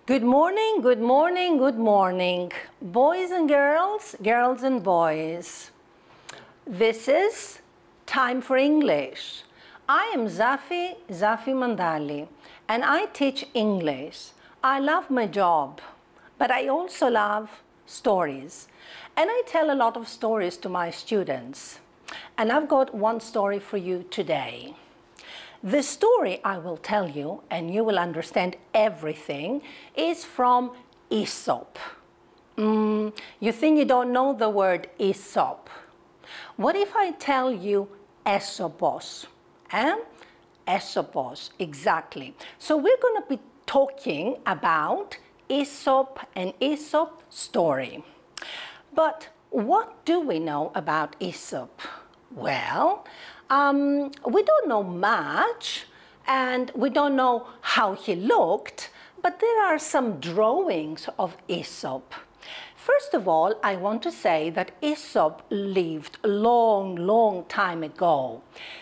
Good morning, good morning, good morning, boys and girls, girls and boys. This is Time for English. I am Zafi Mandali, and I teach English. I love my job, but I also love stories. And I tell a lot of stories to my students. And I've got one story for you today. The story I will tell you, and you will understand everything, is from Aesop. You think you don't know the word Aesop? What if I tell you Aesopos? Aesopos, exactly. So we're going to be talking about Aesop and Aesop story. But what do we know about Aesop? Well, we don't know much, and we don't know how he looked, but there are some drawings of Aesop. First of all, I want to say that Aesop lived a long time ago.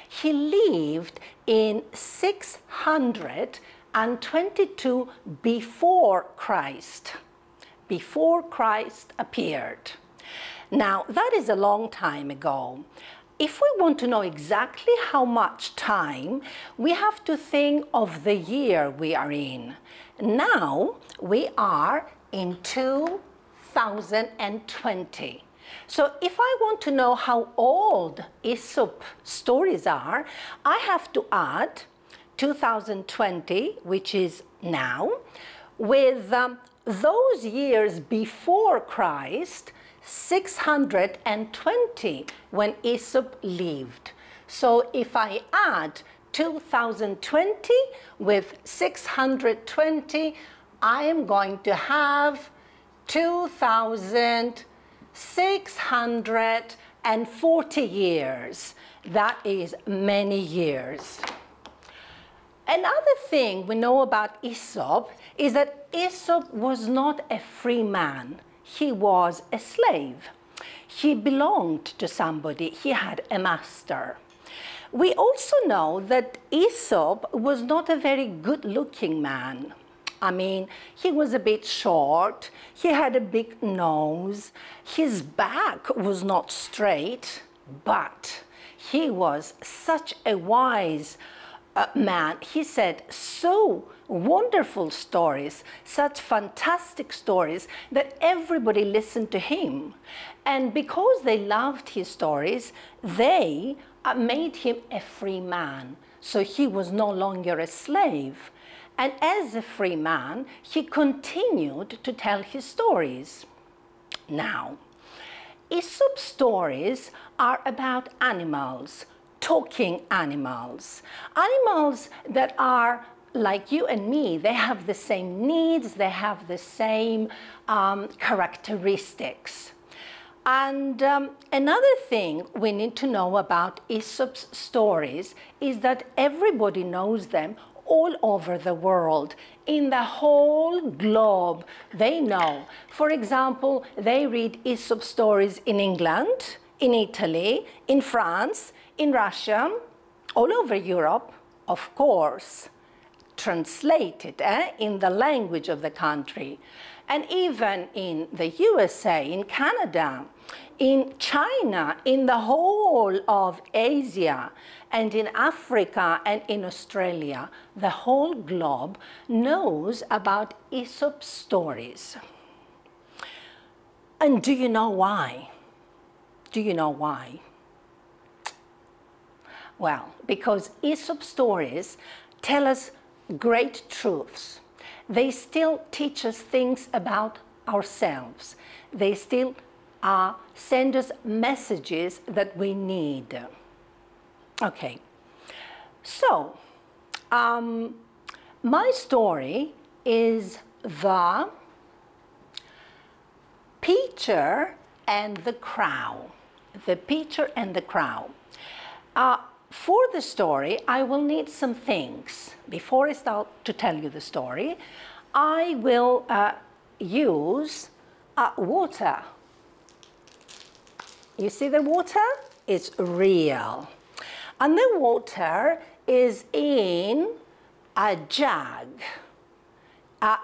He lived in 622 before Christ appeared. Now, that is a long time ago. If we want to know exactly how much time, we have to think of the year we are in. Now, we are in 2020. So if I want to know how old Aesop stories are, I have to add 2020, which is now, with those years before Christ, 620 when Aesop lived. So if I add 2020 with 620, I am going to have 2,640 years. That is many years. Another thing we know about Aesop is that Aesop was not a free man. He was a slave. He belonged to somebody. He had a master. We also know that Aesop was not a very good-looking man. I mean, he was a bit short. He had a big nose. His back was not straight, but he was such a wise man. He said so wonderful stories, such fantastic stories, that everybody listened to him. And because they loved his stories, they made him a free man. So he was no longer a slave. And as a free man, he continued to tell his stories. Now, Aesop's stories are about animals, talking animals. Animals that are like you and me. They have the same needs, they have the same characteristics. And another thing we need to know about Aesop's stories is that everybody knows them all over the world. In the whole globe, they know. For example, they read Aesop stories in England, in Italy, in France, in Russia, all over Europe, of course, translated in the language of the country. And even in the USA, in Canada, in China, in the whole of Asia, and in Africa and in Australia, the whole globe knows about Aesop's stories. And do you know why? Do you know why? Well, because Aesop's stories tell us great truths. They still teach us things about ourselves. They still send us messages that we need. Okay, so my story is the Pitcher and the Crow. The Pitcher and the Crow. For the story, I will need some things. Before I start to tell you the story, I will use water. You see the water? It's real. And the water is in a jug.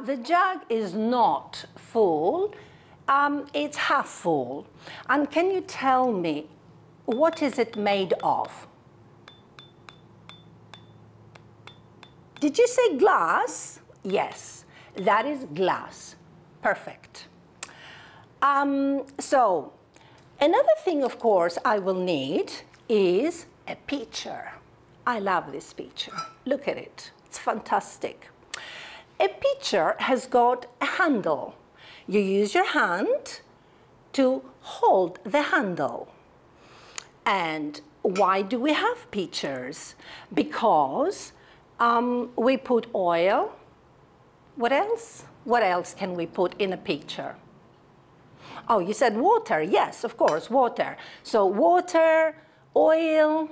The jug is not full, it's half full. And can you tell me, what is it made of? Did you say glass? Yes, that is glass. Perfect. So, another thing, of course, I will need is a pitcher. I love this pitcher. Look at it. It's fantastic. A pitcher has got a handle. You use your hand to hold the handle. And why do we have pitchers? Because we put oil. What else? What else can we put in a pitcher? Oh, you said water. Yes, of course, water. So water, oil,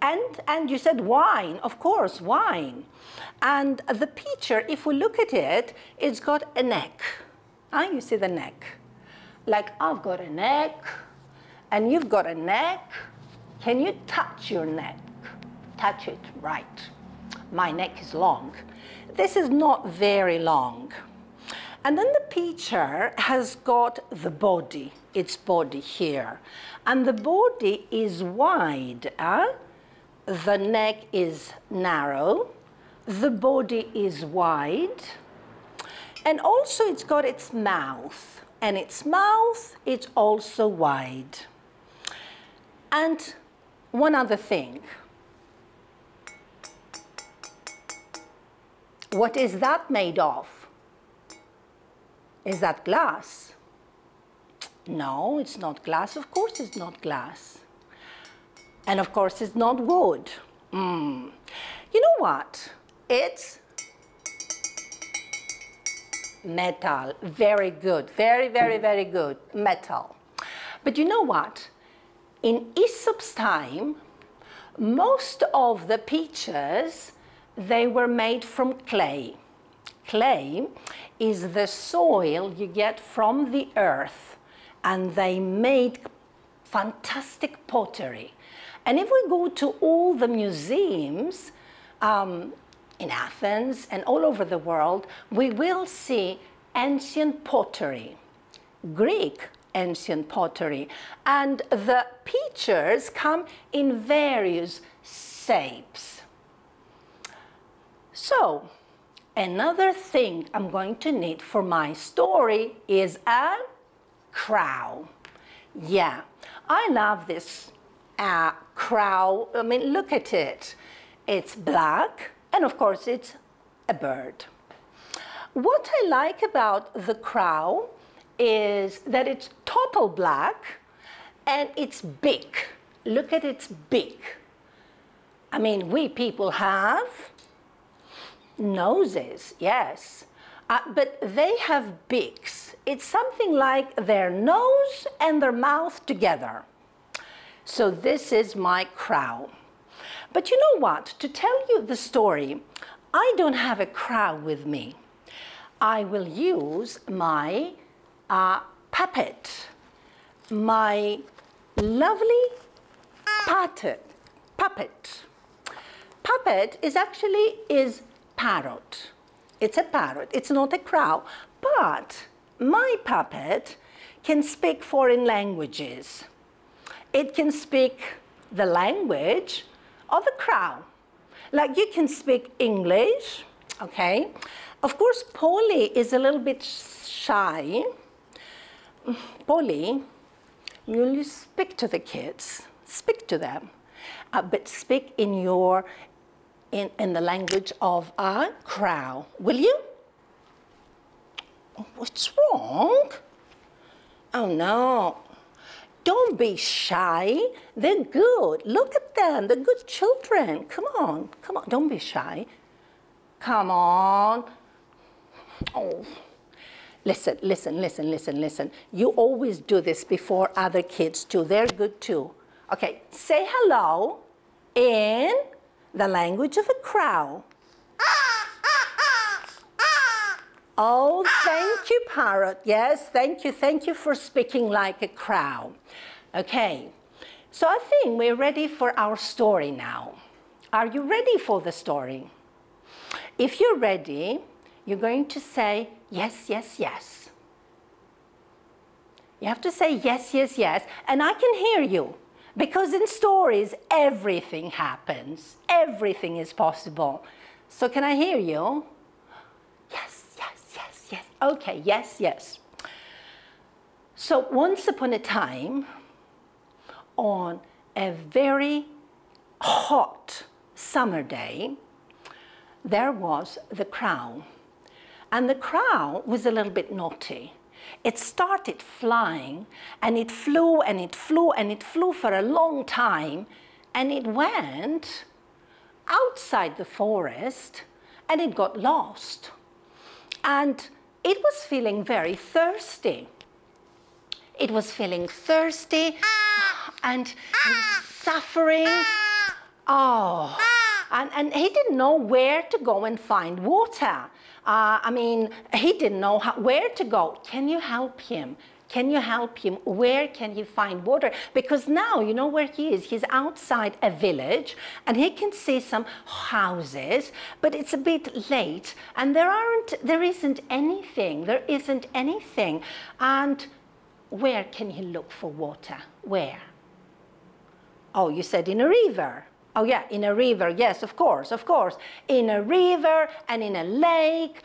and you said wine. Of course, wine. And the pitcher, if we look at it, it's got a neck. You see the neck. Like I've got a neck, and you've got a neck. Can you touch your neck? Touch it, right. My neck is long. This is not very long. And then the pitcher has got the body, its body here. And the body is wide. The neck is narrow. The body is wide. And also it's got its mouth. And its mouth is also wide. And one other thing. What is that made of? Is that glass? No, it's not glass. Of course it's not glass. And of course it's not wood. You know what? It's metal. Very good. Very, very, very good. Metal. But you know what? In Aesop's time, most of the pitchers, they were made from clay. Clay is the soil you get from the earth, and they made fantastic pottery. And if we go to all the museums in Athens and all over the world, we will see ancient pottery, Greek ancient pottery. And the pitchers come in various shapes. So, another thing I'm going to need for my story is a crow. Yeah, I love this crow. I mean, look at it. It's black, and of course it's a bird. What I like about the crow is that it's total black and it's big. Look at its beak. I mean, we people have noses, yes, but they have beaks. It's something like their nose and their mouth together. So this is my crow. But you know what? To tell you the story, I don't have a crow with me. I will use my puppet, my lovely puppet. Puppet is actually parrot. It's a parrot. It's not a crow. But my puppet can speak foreign languages. It can speak the language of a crow. Like you can speak English, okay? Of course, Polly is a little bit shy. Polly, will you speak to the kids? Speak to them. But speak in the language of a crow. Will you? What's wrong? Oh no. Don't be shy. They're good. Look at them. They're good children. Come on. Come on. Don't be shy. Come on. Oh. Listen, listen, listen, listen, listen. You always do this before other kids too. They're good too. Okay. Say hello in the language of a crow. Oh, thank you, parrot. Yes, thank you. Thank you for speaking like a crow. Okay, so I think we're ready for our story now. Are you ready for the story? If you're ready, you're going to say yes, yes, yes. You have to say yes, yes, yes, and I can hear you. Because in stories, everything happens. Everything is possible. So can I hear you? Yes, yes, yes, yes. Okay, yes, yes. So once upon a time, on a very hot summer day, there was the crow. And the crow was a little bit naughty. It started flying, and it flew, and it flew, and it flew for a long time, and it went outside the forest, and it got lost. And it was feeling very thirsty. It was feeling thirsty, and he was suffering. Oh, and he didn't know where to go and find water. I mean, he didn't know where to go. Can you help him? Can you help him? Where can he find water? Because now, you know where he is? He's outside a village, and he can see some houses, but it's a bit late, and there isn't anything. There isn't anything. And where can he look for water? Where? Oh, you said in a river. Oh yeah, in a river, yes, of course, of course. In a river and in a lake,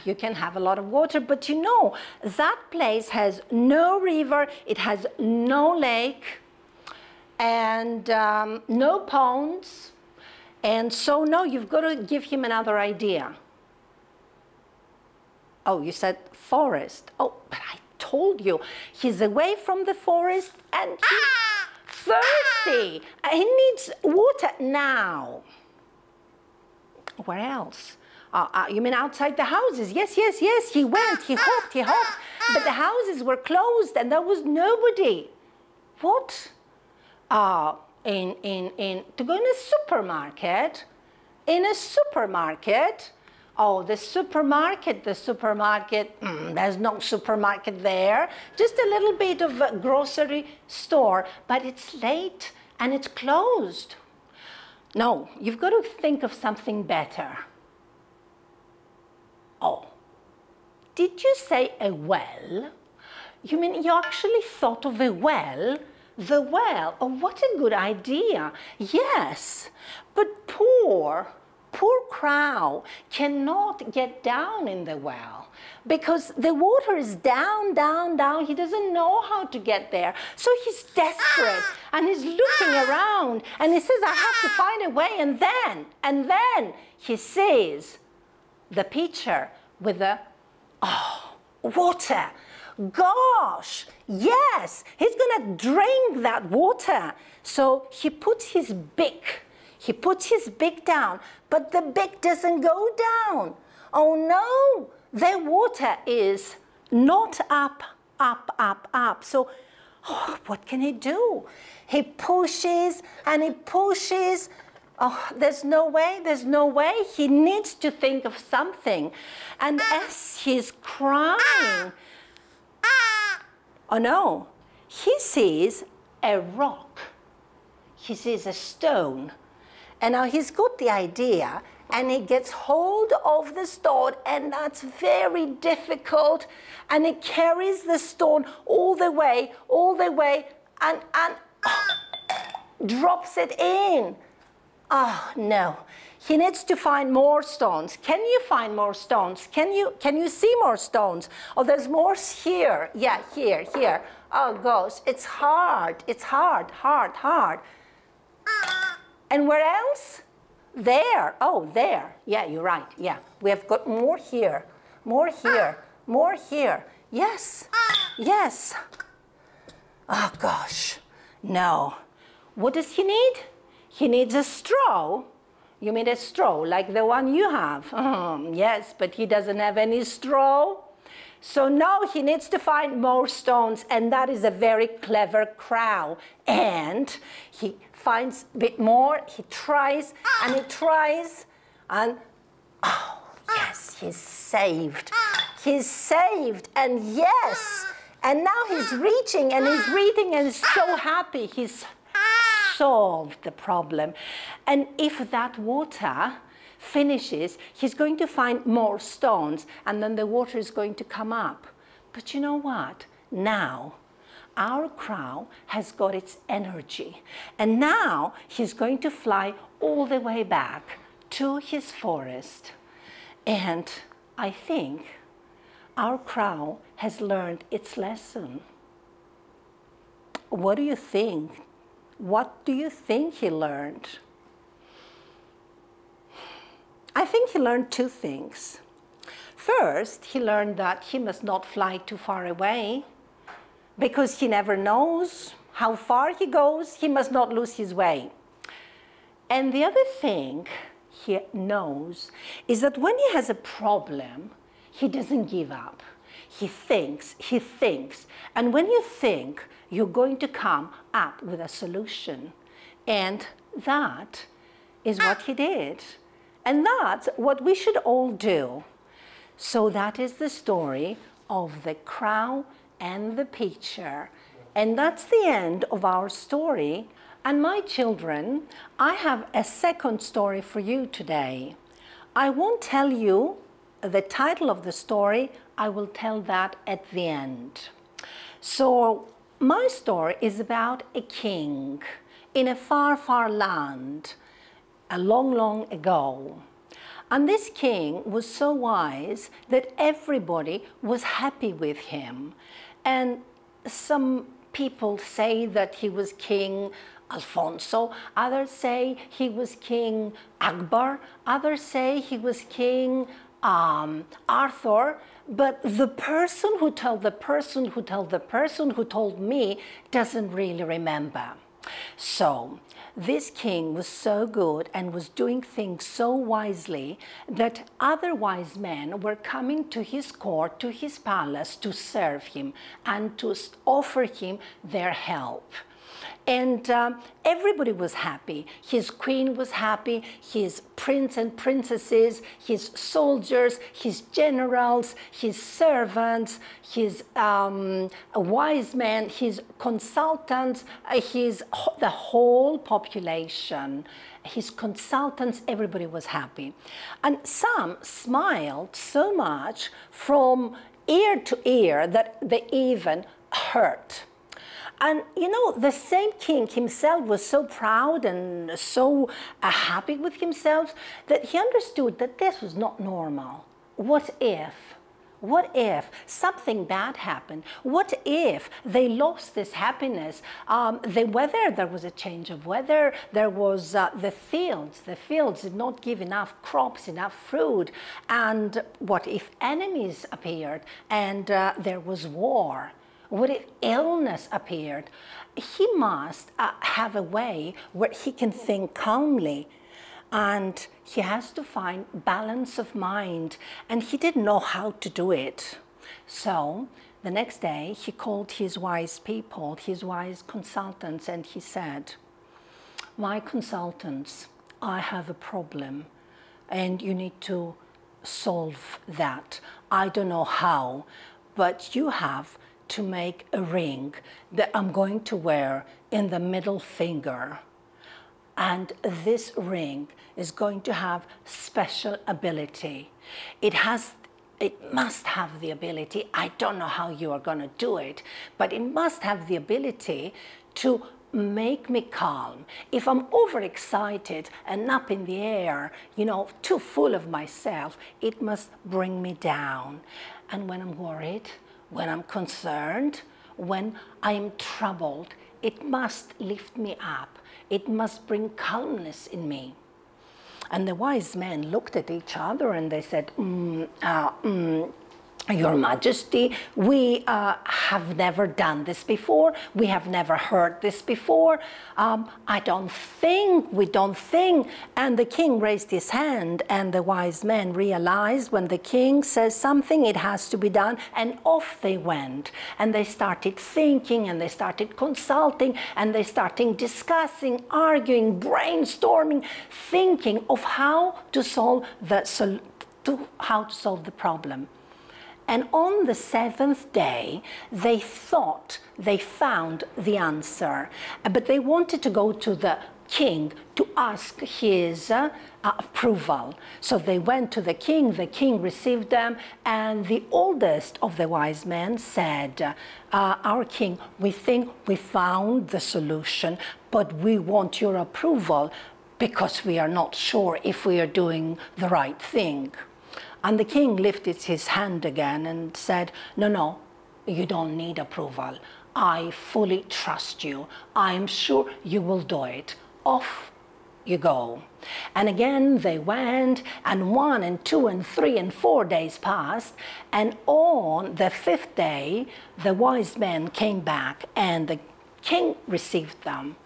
you can have a lot of water, but you know, that place has no river, it has no lake, and no ponds, and so no, you've got to give him another idea. Oh, you said forest. Oh, but I told you, he's away from the forest, and he's thirsty. He needs water now. Where else? You mean outside the houses? Yes, yes, yes. He went, he hopped, but the houses were closed and there was nobody. What? To go in a supermarket? In a supermarket? Oh, the supermarket, there's no supermarket there. Just a little bit of a grocery store, but it's late and it's closed. No, you've got to think of something better. Oh, did you say a well? You mean you actually thought of a well? The well, oh, what a good idea. Yes, but poor crow cannot get down in the well because the water is down, down, down. He doesn't know how to get there. So he's desperate and he's looking around and he says, I have to find a way. And then he sees the pitcher with the, water. Gosh, yes, he's gonna drink that water. So he puts his beak down, but the beak doesn't go down. Oh no, the water is not up, up, up, up. So what can he do? He pushes and he pushes. Oh, there's no way, there's no way. He needs to think of something. And as he's crying, oh no, he sees a rock. He sees a stone. And now he's got the idea and he gets hold of the stone, and that's very difficult. And he carries the stone all the way, and drops it in. Oh no, he needs to find more stones. Can you find more stones? Can you see more stones? Oh, there's more here. Yeah, here. Oh gosh, it's hard. It's hard. And where else? There. Oh, there. Yeah, you're right. Yeah, we have got more here. More here. Yes. Oh gosh, no. What does he need? He needs a straw. You mean a straw like the one you have? Yes, but he doesn't have any straw. So now he needs to find more stones, and that is a very clever crow. And he finds a bit more, he tries, and oh, yes, he's saved. He's saved, and yes, and now he's reaching, and he's reading, and he's so happy. He's solved the problem. And if that water finishes, he's going to find more stones, and then the water is going to come up. But you know what? Now, our crow has got its energy, and now he's going to fly all the way back to his forest. And I think our crow has learned its lesson. What do you think? What do you think he learned? I think he learned two things. First, he learned that he must not fly too far away, because he never knows how far he goes. He must not lose his way. And the other thing he knows is that when he has a problem, he doesn't give up. He thinks, and when you think, you're going to come up with a solution. And that is what he did. And that's what we should all do. So that is the story of the crow and the pitcher. And that's the end of our story. And my children, I have a second story for you today. I won't tell you the title of the story. I will tell that at the end. So my story is about a king in a far, far land, a long, long ago. And this king was so wise that everybody was happy with him. And some people say that he was King Alfonso, others say he was King Akbar, others say he was King Arthur, but the person who told the person who told the person who told me doesn't really remember. So this king was so good and was doing things so wisely that other wise men were coming to his court, to his palace, to serve him and to offer him their help. And everybody was happy. His queen was happy, his prince and princesses, his soldiers, his generals, his servants, his wise men, his consultants, the whole population, his consultants, everybody was happy. And some smiled so much from ear to ear that they even hurt. And you know, the same king himself was so proud and so happy with himself that he understood that this was not normal. What if something bad happened? What if they lost this happiness? The weather, there was a change of weather. There was the fields did not give enough crops, enough fruit. And what if enemies appeared and there was war? What if illness appeared? He must have a way where he can think calmly, and he has to find balance of mind, and he didn't know how to do it. So the next day he called his wise people, his wise consultants, and he said, "My consultants, I have a problem and you need to solve that. I don't know how, but you have to make a ring that I'm going to wear in the middle finger. And this ring is going to have special ability. It must have the ability, I don't know how you are going to do it, but it must have the ability to make me calm. If I'm overexcited and up in the air, you know, too full of myself, it must bring me down. And when I'm worried, when I'm concerned, when I'm troubled, it must lift me up. It must bring calmness in me." And the wise men looked at each other and they said, "Your Majesty, we have never done this before. We have never heard this before. We don't think. And the king raised his hand, and the wise men realized when the king says something, it has to be done. And off they went. And they started thinking, and they started consulting, and they started discussing, arguing, brainstorming, thinking of how to solve the problem. And on the seventh day, they thought they found the answer, but they wanted to go to the king to ask his approval. So they went to the king received them, and the oldest of the wise men said, our king, we think we found the solution, but we want your approval because we are not sure if we are doing the right thing. And the king lifted his hand again and said, no, no, you don't need approval. I fully trust you. I am sure you will do it. Off you go. And again they went, and 1 and 2 and 3 and 4 days passed, and on the 5th day the wise men came back and the king received them.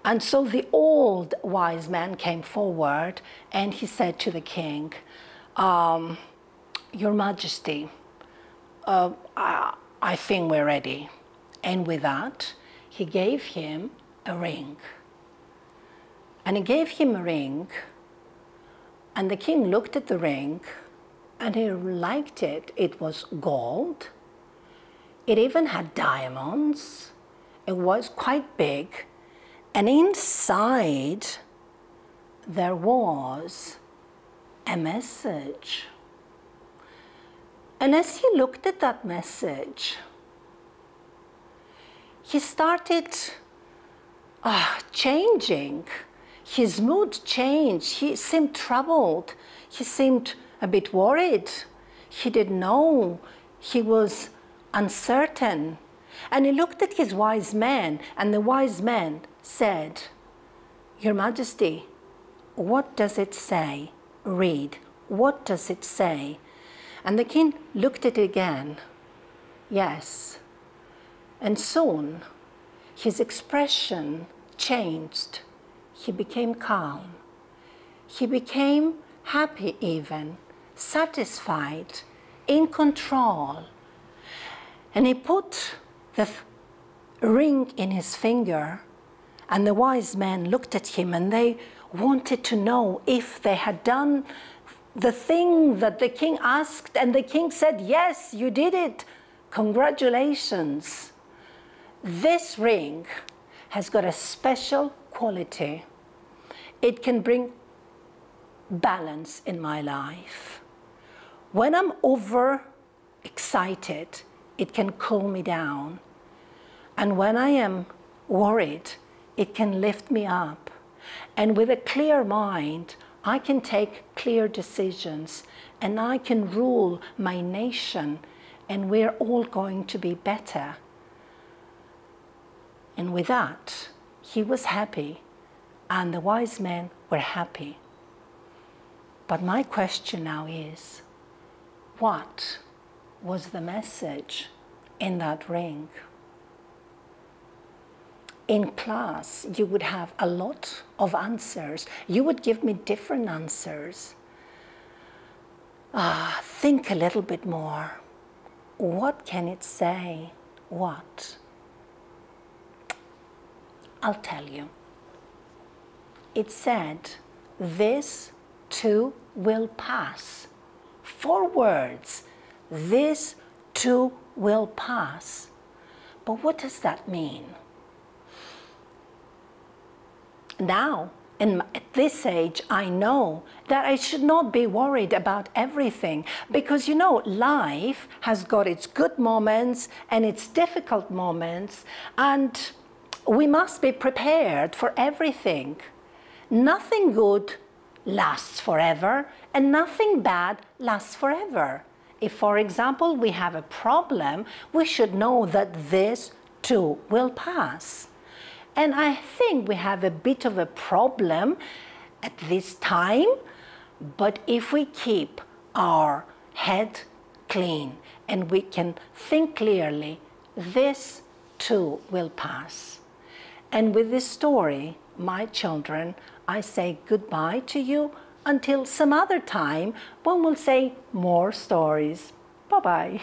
And so the old wise man came forward and he said to the king, Your Majesty, I think we're ready. And with that, he gave him a ring. And he gave him a ring, and the king looked at the ring, and he liked it. It was gold. It even had diamonds. It was quite big. And inside, there was a message. And as he looked at that message, he started changing. His mood changed. He seemed troubled. He seemed a bit worried. He didn't know. He was uncertain. And he looked at his wise men, and the wise men said, Your Majesty, what does it say? Read. What does it say? And the king looked at it again. Yes. And soon his expression changed. He became calm. He became happy even, satisfied, in control. And he put the ring in his finger, and the wise men looked at him and they wanted to know if they had done the thing that the king asked, and the king said, yes, you did it. Congratulations. This ring has got a special quality. It can bring balance in my life. When I'm overexcited, it can cool me down. And when I am worried, it can lift me up. And with a clear mind, I can take clear decisions, and I can rule my nation, and we're all going to be better. And with that, he was happy, and the wise men were happy. But my question now is, what was the message in that ring? In class, you would have a lot of answers. You would give me different answers. Think a little bit more. What can it say? What? I'll tell you. It said, this too will pass. 4 words. This too will pass. But what does that mean? Now, at this age, I know that I should not be worried about everything, because, you know, life has got its good moments and its difficult moments, and we must be prepared for everything. Nothing good lasts forever, and nothing bad lasts forever. If, for example, we have a problem, we should know that this too will pass. And I think we have a bit of a problem at this time, but if we keep our head clean and we can think clearly, this too will pass. And with this story, my children, I say goodbye to you until some other time when we'll say more stories. Bye-bye.